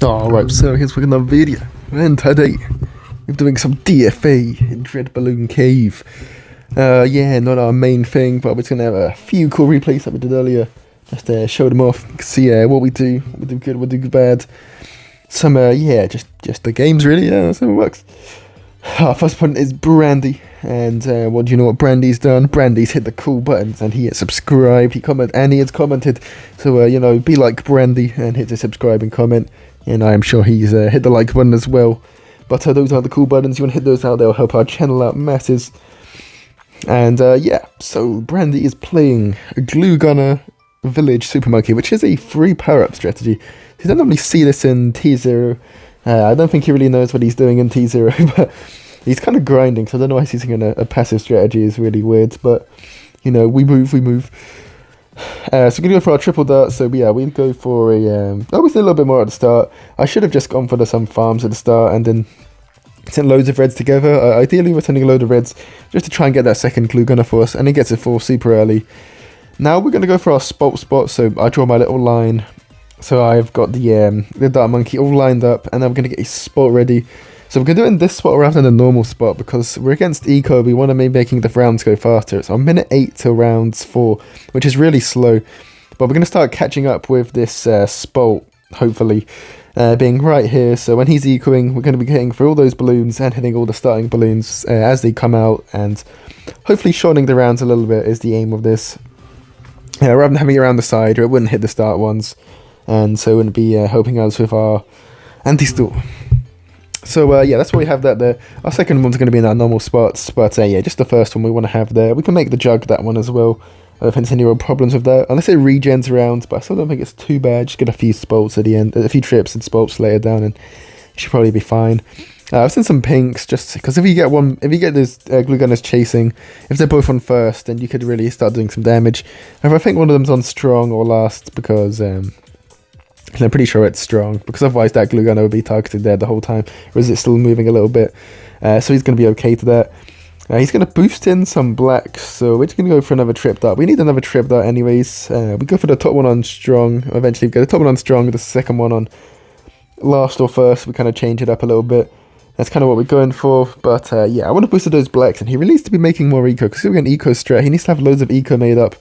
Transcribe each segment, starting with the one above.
Alright, so here's with another video, and today we're doing some DFA in Dread Balloon Cave. Yeah, not our main thing, but we're just gonna have a few cool replays that we did earlier, just to show them off, see what we do good, what we do bad. Some, yeah, just the games really, yeah, that's how it works. Our first opponent is Brandy, and what do you know what Brandy's done? Brandy's hit the cool buttons, and he has subscribed, he has commented, so, you know, be like Brandy, and hit the subscribe and comment. And I am sure he's hit the like button as well. But those are the cool buttons. You want to hit those out, they'll help our channel out masses. And yeah, so Brandy is playing a Glue Gunner Village Super Monkey, which is a free power-up strategy. You don't normally see this in T0. I don't think he really knows what he's doing in T0, but he's kind of grinding, so I don't know why he's using a passive strategy. Is really weird, but, you know, we move. So we're going to go for our triple dart, so yeah, we'll go for a, we did a little bit more at the start. I should have just gone for some farms at the start and then sent loads of reds together. Ideally we're sending a load of reds just to try and get that second glue gunner for us, and he gets it for super early. Now we're going to go for our spot, so I draw my little line. So I've got the dart monkey all lined up, and then we're going to get a spot ready. So we're going to do it in this spot rather than the normal spot, because we're against eco, we want to be making the rounds go faster. It's on minute 8 to rounds 4, which is really slow. But we're going to start catching up with this spot, hopefully, being right here. So when he's ecoing, we're going to be hitting for all those balloons and hitting all the starting balloons as they come out, and hopefully shortening the rounds a little bit is the aim of this. Rather than having it around the side, or it wouldn't hit the start ones, and so it wouldn't be helping us with our anti-stall. So yeah, that's why we have that there. Our second one's going to be in our normal spots, but yeah, just the first one we want to have there. We can make the jug that one as well. I don't think there's any real problems with that, unless it regens around, but I still don't think it's too bad. Just get a few spots at the end, a few trips and spots later down, and it should probably be fine. I've seen some pinks, just because if you get those glue gunners chasing, if they're both on first, then you could really start doing some damage. However, I think one of them's on strong or last, because I'm pretty sure it's strong, because otherwise that glue gunner would be targeted there the whole time, whereas it's still moving a little bit. So he's going to be okay to that. He's going to boost in some blacks, so we're just going to go for another trip dart. We need another trip dart anyways. We go for the top one on strong, eventually we get the top one on strong, the second one on last or first. We kind of change it up a little bit. That's kind of what we're going for, but yeah, I want to boost those blacks, and he really needs to be making more eco, because if we're going eco strat, he needs to have loads of eco made up,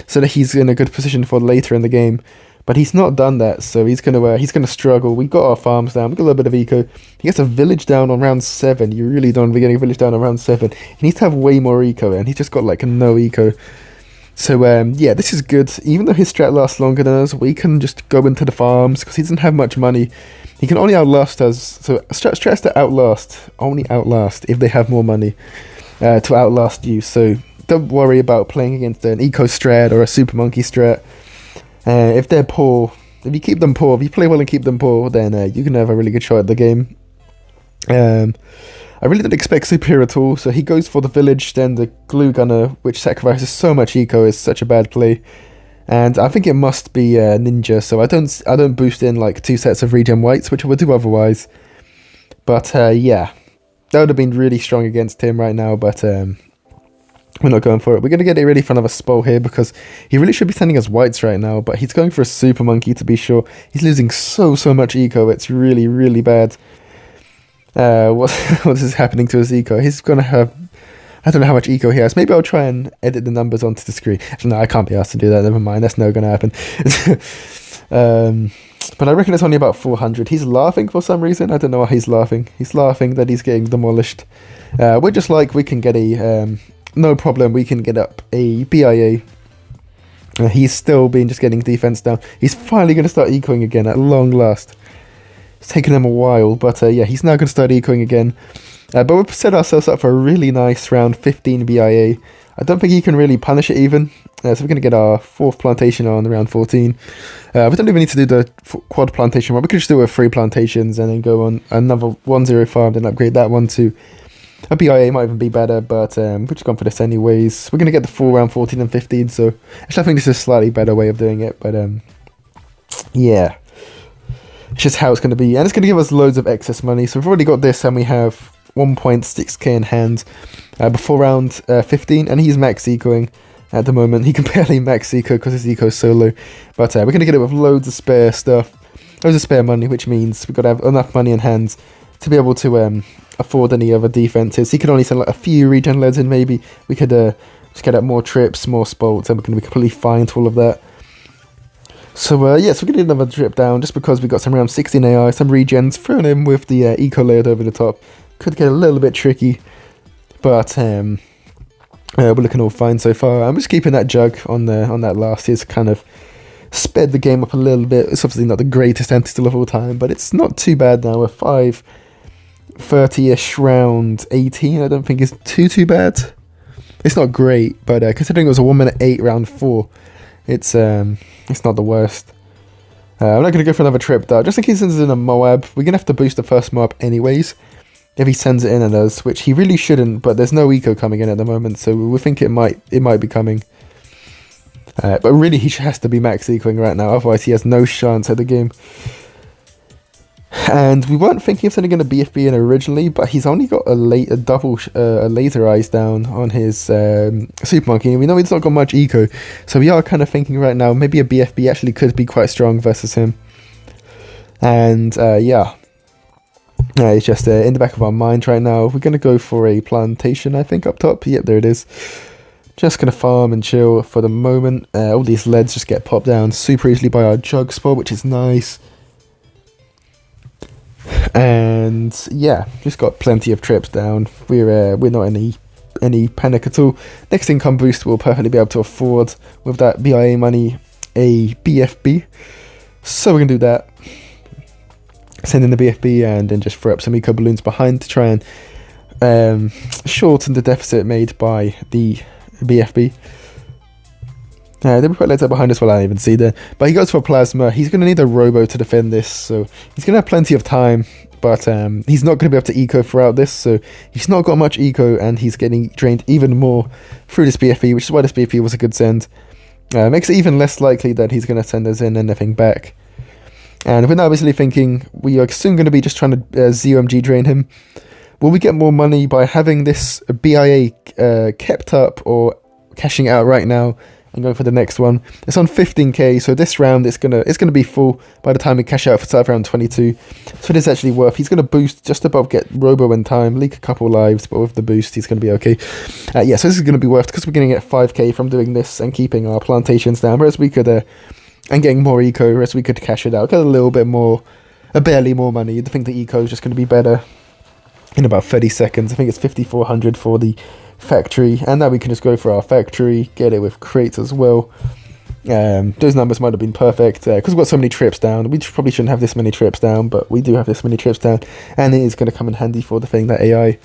so that he's in a good position for later in the game. But he's not done that, so he's gonna struggle. We've got our farms down, we've got a little bit of eco. He gets a village down on round 7. You really don't want to be getting a village down on round 7. He needs to have way more eco, and he's just got like no eco. So yeah, this is good. Even though his strat lasts longer than us, we can just go into the farms, because he doesn't have much money. He can only outlast us, so strats to only outlast if they have more money to outlast you. So don't worry about playing against an eco strat or a super monkey strat. If they're poor, if you keep them poor, if you play well and keep them poor, then you can have a really good shot at the game. I really didn't expect super at all, so he goes for the village, then the glue gunner, which sacrifices so much eco, is such a bad play. And I think it must be ninja, so I don't boost in like 2 sets of regen whites, which I would do otherwise. But yeah, that would have been really strong against him right now, but we're not going for it. We're going to get it ready for another spell here, because he really should be sending us whites right now, but he's going for a super monkey to be sure. He's losing so much eco, it's really bad. What is happening to his eco? He's going to have, I don't know how much eco he has. Maybe I'll try and edit the numbers onto the screen. Actually, no, I can't be asked to do that, never mind, that's not going to happen. But I reckon it's only about 400. He's laughing for some reason, I don't know why he's laughing. He's laughing that he's getting demolished. We're just like, we can get a... no problem, we can get up a BIA. He's still been just getting defense down. He's finally going to start ecoing again at long last. It's taken him a while, but yeah, he's now going to start ecoing again. But we've set ourselves up for a really nice round 15 BIA. I don't think he can really punish it even. So we're going to get our 4th plantation on round 14. We don't even need to do the quad plantation one. We could just do it with 3 plantations and then go on another 1-0 farm and upgrade that one to a BIA. Might even be better, but we've just gone for this anyways. We're going to get the full round 14 and 15, so actually I think this is a slightly better way of doing it, but yeah. It's just how it's going to be, and it's going to give us loads of excess money. So we've already got this, and we have 1.6k in hand before round 15, and he's max ecoing at the moment. He can barely max eco because his eco is so low, but we're going to get it with loads of spare stuff. loads of spare money, which means we've got to have enough money in hand to be able to afford any other defenses. He could only send like a few regen loads in, maybe. We could just get out more trips, more spolts, and we're going to be completely fine to all of that. So yeah, so we're going to do another drip down, just because we got some around 16 AI, some regens thrown in with the eco layered over the top. Could get a little bit tricky, but we're looking all fine so far. I'm just keeping that jug on that last. It's kind of sped the game up a little bit. It's obviously not the greatest anti-steal of all time, but it's not too bad now. We're 5:30ish round 18. I don't think it's too bad. It's not great, but considering it was a 1 minute 8 round 4, it's not the worst. I'm not going to go for another trip though, just in case it's in a Moab. We're going to have to boost the first Moab anyways, if he sends it in at us, which he really shouldn't, but there's no eco coming in at the moment, so we think it might be coming. But really, he has to be max ecoing right now, otherwise he has no chance at the game. And we weren't thinking of sending in a BFB in originally, but he's only got a double laser eyes down on his Super Monkey, and we know he's not got much eco, so we are kind of thinking right now maybe a BFB actually could be quite strong versus him. And yeah, it's just in the back of our mind right now. We're going to go for a plantation, I think, up top. Yep, there it is. Just going to farm and chill for the moment. All these leads just get popped down super easily by our jug spot, which is nice. And yeah, just got plenty of trips down. We're not in any panic at all. Next income boost we'll perfectly be able to afford with that BIA money, a BFB. So we're going to do that. Send in the BFB and then just throw up some eco balloons behind to try and shorten the deficit made by the BFB. Then we put leads up behind us. Well, I didn't even see there. But he goes for a plasma. He's going to need a robo to defend this, so he's going to have plenty of time. But he's not going to be able to eco throughout this, so he's not got much eco, and he's getting drained even more through this BFB, which is why this BFB was a good send. Makes it even less likely that he's going to send us in anything back. And we're now basically thinking we are soon going to be just trying to ZOMG drain him. Will we get more money by having this BIA kept up or cashing out right now and going for the next one? It's on 15k, so this round it's gonna be full by the time we cash out for start round 22. So it is actually worth. He's gonna boost just above, get robo in time, leak a couple lives, but with the boost he's gonna be okay. Yeah, so this is gonna be worth, because we're gonna get 5k from doing this and keeping our plantations down, whereas we could and getting more eco, whereas we could cash it out, get a little bit more, barely more money. I think the eco is just gonna be better in about 30 seconds. I think it's 5,400 for the factory, and now we can just go for our factory, get it with crates as well. Those numbers might have been perfect because we've got so many trips down. We probably shouldn't have this many trips down, but we do have this many trips down, and it is going to come in handy for the thing, that AI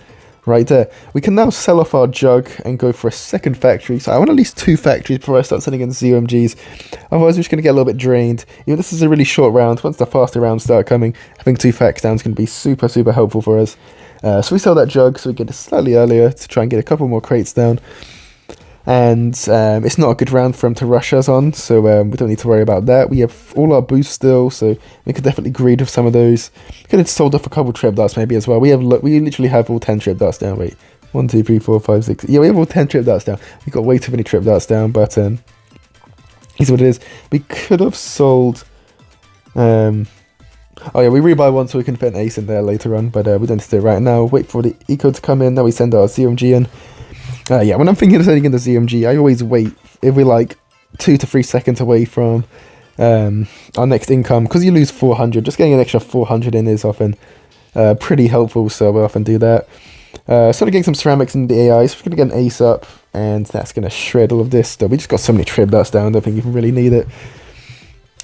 right there. We can now sell off our jug and go for a second factory. So I want at least 2 factories before I start sending in ZOMGs. Otherwise we're just going to get a little bit drained. This is a really short round. Once the faster rounds start coming, I think 2 facts down is going to be super helpful for us. So we sell that jug so we get it slightly earlier to try and get a couple more crates down. And it's not a good round for him to rush us on, so we don't need to worry about that. We have all our boosts still, so we could definitely greed with some of those. Could have sold off a couple trip darts maybe as well. We literally have all 10 trip darts down. Wait, 1, 2, 3, 4, 5, 6. Yeah, we have all 10 trip darts down. We got way too many trip darts down, but here's what it is. We could have sold. Oh yeah, we rebuy one so we can fit an ace in there later on, but we don't need to do it right now. Wait for the eco to come in. Now we send our ZOMG in. Yeah, when I'm thinking of sending in the ZOMG, I always wait if we're like 2 to 3 seconds away from our next income, because you lose 400. Just getting an extra 400 in is often pretty helpful, so we often do that. Sort of getting some ceramics in the AI, so we're going to get an ace up, and that's going to shred all of this stuff. We just got so many trip darts down, I don't think you can really need it.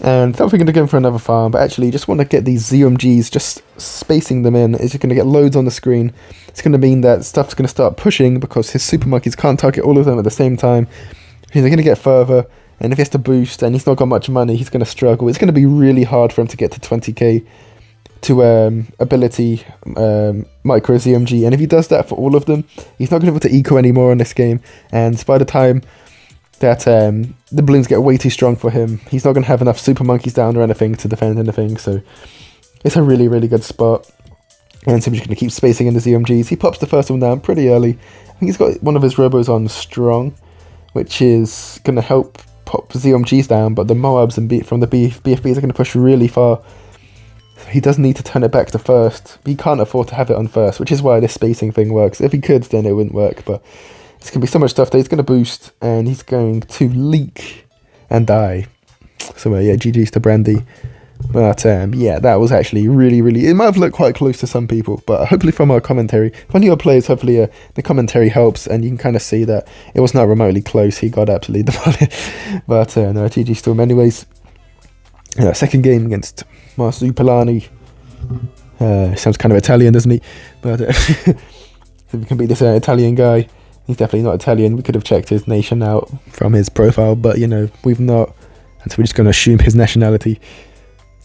And then we're going to go for another farm, but actually just want to get these ZOMGs, just spacing them in. Is you're going to get loads on the screen. It's going to mean that stuff's going to start pushing because his super monkeys can't target all of them at the same time. He's going to get further, and if he has to boost and he's not got much money, he's going to struggle. It's going to be really hard for him to get to 20k to ability micro ZOMG, and if he does that for all of them, he's not going to be able to eco anymore in this game, and by the time that the balloons get way too strong for him, he's not going to have enough super monkeys down or anything to defend anything, so it's a really good spot. And so we're just going to keep spacing in the ZOMGs. He pops the first one down pretty early. I think he's got one of his robos on strong, which is going to help pop ZOMGs down, but the Moabs and from the BFBs are going to push really far. he does need to turn it back to first. He can't afford to have it on first, which is why this spacing thing works. If he could, then it wouldn't work, but it's going to be so much stuff that he's going to boost, and he's going to leak and die. So yeah, GG's to Brandy. But yeah, that was actually really, it might have looked quite close to some people, but hopefully from our commentary, for newer players, hopefully the commentary helps, and you can kind of see that it was not remotely close. He got absolutely demolished. But no, GG's to him anyways. Second game against Marzupilani. Sounds kind of Italian, doesn't he? But so we can beat this Italian guy. He's definitely not Italian. We could have checked his nation out from his profile, but you know, we've not, and so we're just going to assume his nationality.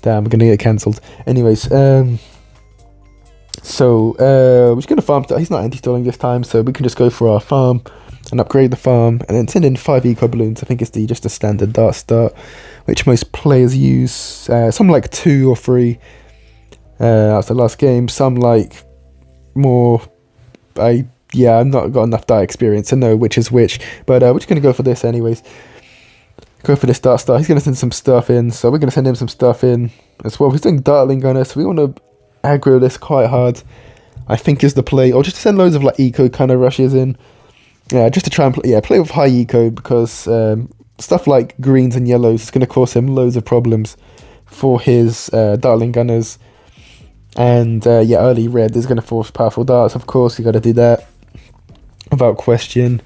Damn, we're going to get cancelled. Anyways, so we're just going to farm. He's not anti-stalling this time, so we can just go for our farm and upgrade the farm, and then send in 5 eco balloons. I think it's just a standard dart start, which most players use. Some like 2 or 3. That's the last game. Some like more. I've not got enough dart experience to know which is which, but we're just going to go for this anyways. Go for this dart start. He's going to send some stuff in, so we're going to send him some stuff in as well. He's doing dartling on us. We want to aggro this quite hard, I think is the play, or just to send loads of like eco kind of rushes in. Yeah, just to try and play with high eco, because stuff like greens and yellows is going to cause him loads of problems for his dartling gunners. And early red is going to force powerful darts. Of course, you got to do that without question.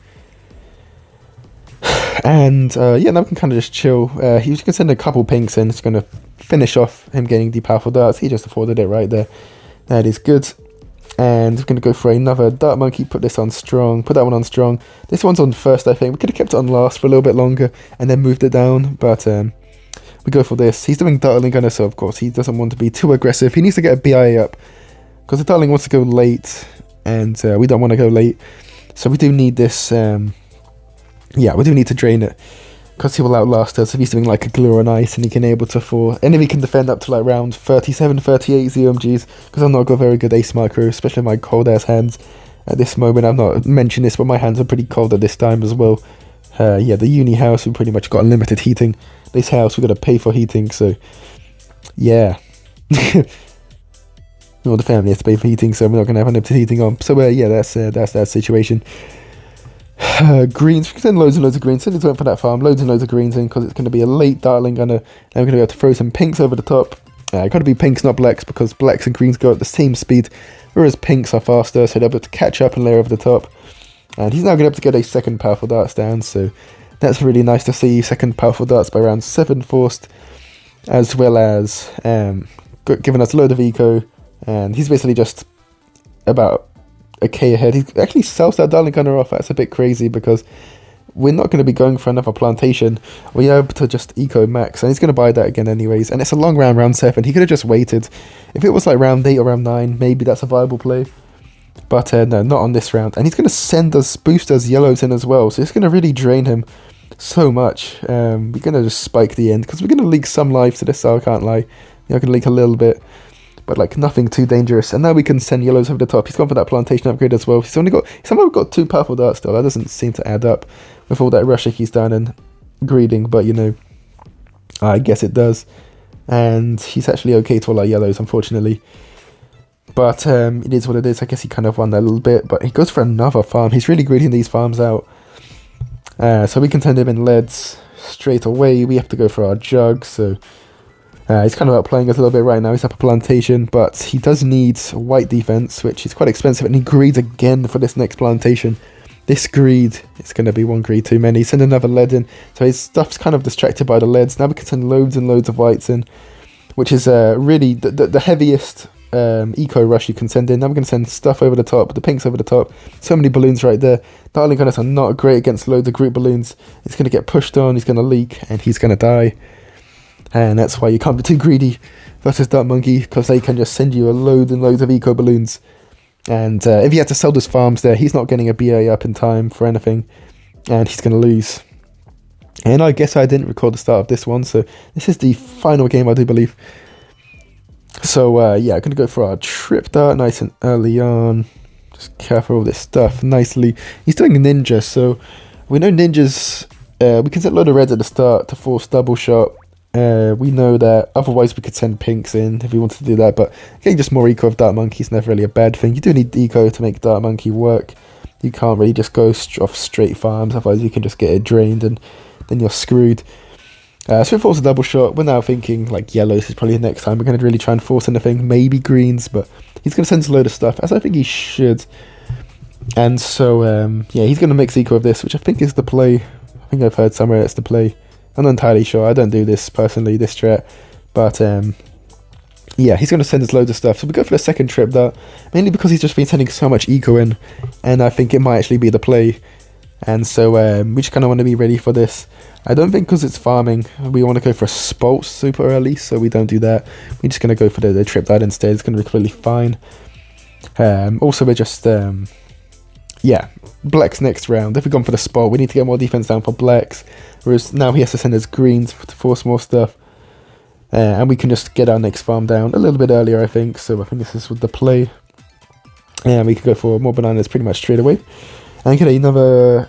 And now we can kind of just chill. He's going to send a couple pinks in. It's going to finish off him getting the powerful darts. He just afforded it right there. That is good. And we're going to go for another dart monkey. Put this on strong. Put that one on strong. This one's on first, I think. We could have kept it on last for a little bit longer and then moved it down. But we go for this. He's doing dartling gunner, so of course he doesn't want to be too aggressive. He needs to get a BI up, because the dartling wants to go late, and we don't want to go late. So we do need this. We do need to drain it, because he will outlast us if he's doing like a glue on ice, and he can able to fall. And if he can defend up to like round 37, 38 ZOMGs, because I've not got very good ace micro, especially my cold ass hands at this moment. I've not mentioned this, but my hands are pretty cold at this time as well. The uni house, we pretty much got unlimited heating. This house, we got to pay for heating, so yeah. Well, the family has to pay for heating, so we're not going to have unlimited heating on. So that's that situation. Greens, we can send loads and loads of greens. Send it for that farm, loads and loads of greens in, because it's going to be a late dartling gunner. And we're going to be able to throw some pinks over the top. Got to be pinks, not blacks, because blacks and greens go at the same speed, whereas pinks are faster, so they're able to catch up and layer over the top. And he's now going to be able to get a second powerful darts down, so that's really nice to see. Second powerful darts by round 7 forced, as well as giving us a load of eco. And he's basically just about a K ahead. He actually sells that dartling gunner off. That's a bit crazy, because we're not going to be going for another plantation. We're able to just eco max, and he's going to buy that again anyways. And it's a long round 7. He could have just waited. If it was like round 8 or round 9, maybe that's a viable play. But no, not on this round. And he's going to boost us yellows in as well. So it's going to really drain him so much. We're going to just spike the end, because we're going to leak some life to this, so I can't lie. We're going to leak a little bit, but like nothing too dangerous. And now we can send yellows over the top. He's gone for that plantation upgrade as well. He's somehow got 2 powerful darts still. That doesn't seem to add up with all that rushing he's done and greeding, but you know, I guess it does. And he's actually okay to all our yellows, unfortunately. But it is what it is. I guess he kind of won that a little bit, but he goes for another farm. He's really greeding these farms out. So we can send him in leads straight away. We have to go for our jug, so he's kind of outplaying us a little bit right now. He's up a plantation, but he does need white defense, which is quite expensive, and he greeds again for this next plantation. This greed is going to be 1 greed too many. Send another lead in, so his stuff's kind of distracted by the leads. Now we can send loads and loads of whites in, which is really the heaviest eco rush you can send in. Now we're going to send stuff over the top, the pinks over the top. So many balloons right there. Dartling gunners are not great against loads of group balloons. He's going to get pushed on, he's going to leak, and he's going to die. And that's why you can't be too greedy versus Dart Monkey, because they can just send you a load and loads of eco balloons. And if he had to sell those farms there, he's not getting a BA up in time for anything, and he's going to lose. And I guess I didn't record the start of this one, so this is the final game, I do believe. So I'm going to go for our trip dart nice and early on. Just careful all this stuff nicely. He's doing a ninja, so we know ninjas, we can set a load of reds at the start to force double shot. We know that otherwise we could send pinks in if we wanted to do that, but getting just more eco of Dark Monkey is never really a bad thing. You do need eco to make Dark Monkey work. You can't really just go off straight farms, otherwise you can just get it drained and then you're screwed. So we force a double shot. We're now thinking like yellows is probably the next time. We're going to really try and force anything, maybe greens, but he's going to send us a load of stuff, as I think he should. And so, yeah, he's going to mix eco of this, which I think is the play. I think I've heard somewhere it's the play. I'm not entirely sure. I don't do this personally, this strat. But, yeah, he's going to send us loads of stuff. So we go for the second trip dart, mainly because he's just been sending so much eco in. And I think it might actually be the play. And so we just kind of want to be ready for this. I don't think because it's farming, we want to go for a Spalt super early. So we don't do that. We're just going to go for the trip dart instead. It's going to be completely fine. Also, we're just... yeah, Black's next round. If we've gone for the Spalt, we need to get more defense down for Black's. Whereas now he has to send us greens to force more stuff. And we can just get our next farm down a little bit earlier, I think. So I think this is with the play. And we can go for more bananas pretty much straight away. And get another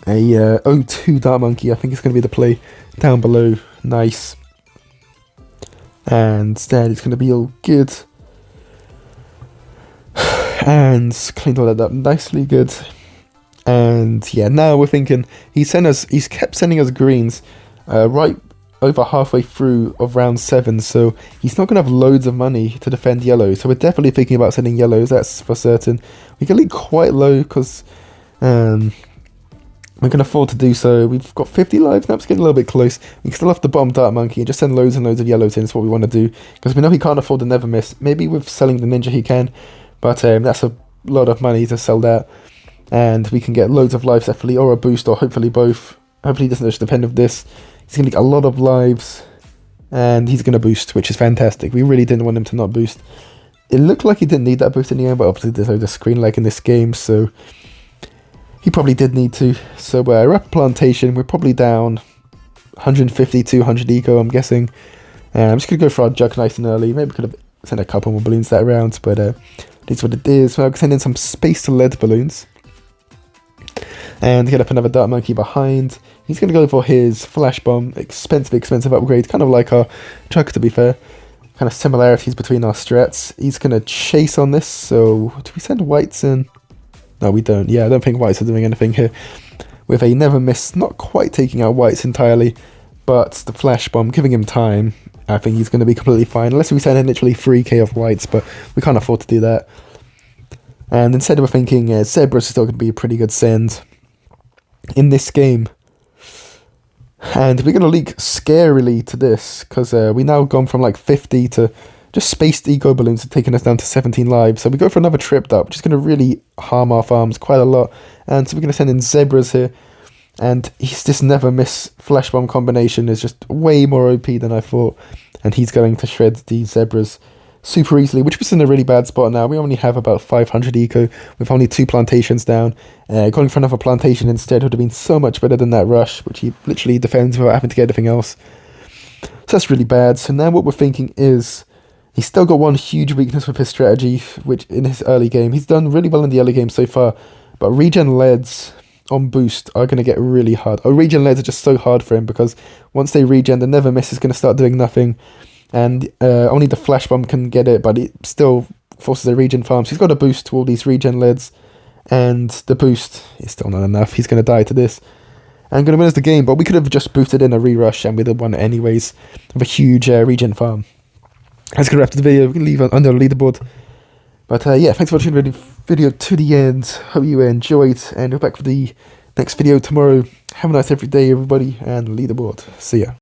O2 Dark Monkey. I think it's going to be the play down below. Nice. And then it's going to be all good. And cleaned all that up nicely, good. And yeah, now we're thinking he's kept sending us greens right over halfway through of round 7, so he's not gonna have loads of money to defend yellows. So we're definitely thinking about sending yellows, that's for certain. We can lead quite low because we can afford to do so. We've got 50 lives now, it's getting a little bit close. We can still have the bottom Dark Monkey and just send loads and loads of yellows in, is what we want to do. Because we know he can't afford to never miss. Maybe with selling the ninja he can. But that's a lot of money to sell that. And we can get loads of lives definitely, or a boost, or hopefully both. Hopefully he doesn't just depend on this. He's going to get a lot of lives. And he's going to boost, which is fantastic. We really didn't want him to not boost. It looked like he didn't need that boost in the end, but obviously there's no screen lag in this game, so he probably did need to. So we're up plantation. We're probably down 150, 200 eco, I'm guessing. I'm just going to go for our Jug nice and early. Maybe we could have sent a couple more balloons that round, but it's what it is. So I'll send in some space to lead balloons. And get up another Dark Monkey behind. He's going to go for his Flash Bomb. Expensive upgrade. Kind of like our Truck, to be fair. Kind of similarities between our strats. He's going to chase on this. So, do we send whites in? No, we don't. Yeah, I don't think whites are doing anything here. With a never miss. Not quite taking out whites entirely. But the Flash Bomb, giving him time. I think he's going to be completely fine. Unless we send in literally 3k of whites. But we can't afford to do that. And instead we're thinking Zebra's still going to be a pretty good send in this game. And we're going to leak scarily to this, because we now gone from like 50 to just spaced eco balloons, taking us down to 17 lives. So we go for another trip up, which is going to really harm our farms quite a lot. And so we're going to send in Zebras here. And he's this never miss Flash Bomb combination is just way more OP than I thought. And he's going to shred these Zebras super easily, which was in a really bad spot now. We only have about 500 eco with only 2 plantations down. Going for another plantation instead would have been so much better than that rush, which he literally defends without having to get anything else. So that's really bad. So now what we're thinking is he's still got one huge weakness with his strategy, which in his early game, he's done really well in the early game so far, but regen leads on boost are going to get really hard. Regen leads are just so hard for him because once they regen, the never miss is going to start doing nothing. And only the Flash Bomb can get it, but it still forces a regen farm. So he's got a boost to all these regen leads, and the boost is still not enough. He's going to die to this. And going to win us the game, but we could have just boosted in a re-rush, and we'd have won it anyways, with a huge regen farm. That's going to wrap up the video. We can leave it under the leaderboard. But yeah, thanks for watching the video to the end. Hope you enjoyed, and we're back for the next video tomorrow. Have a nice every day, everybody, and leaderboard. See ya.